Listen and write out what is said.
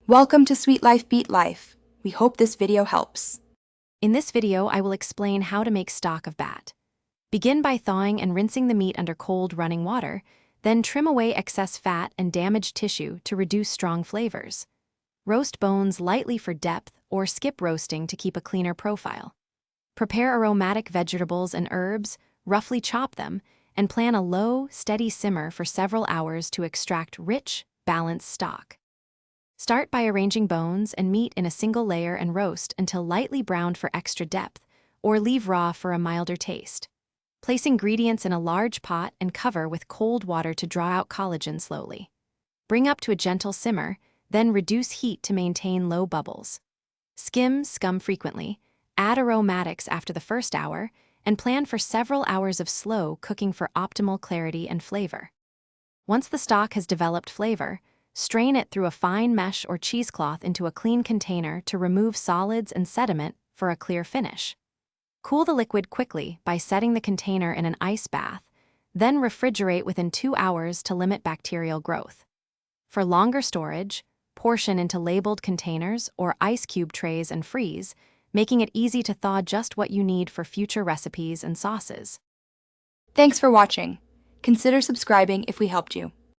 Welcome to Sweet Life Beat Life. We hope this video helps. In this video, I will explain how to make stock of bat. Begin by thawing and rinsing the meat under cold running water, then trim away excess fat and damaged tissue to reduce strong flavors. Roast bones lightly for depth or skip roasting to keep a cleaner profile. Prepare aromatic vegetables and herbs, roughly chop them, and plan a low, steady simmer for several hours to extract rich, balanced stock. Start by arranging bones and meat in a single layer and roast until lightly browned for extra depth, or leave raw for a milder taste. Place ingredients in a large pot and cover with cold water to draw out collagen slowly. Bring up to a gentle simmer, then reduce heat to maintain low bubbles. Scum frequently, add aromatics after the first hour, and plan for several hours of slow cooking for optimal clarity and flavor. Once the stock has developed flavor, strain it through a fine mesh or cheesecloth into a clean container to remove solids and sediment for a clear finish. Cool the liquid quickly by setting the container in an ice bath, then refrigerate within 2 hours to limit bacterial growth. For longer storage, portion into labeled containers or ice cube trays and freeze, making it easy to thaw just what you need for future recipes and sauces. Thanks for watching. Consider subscribing if we helped you.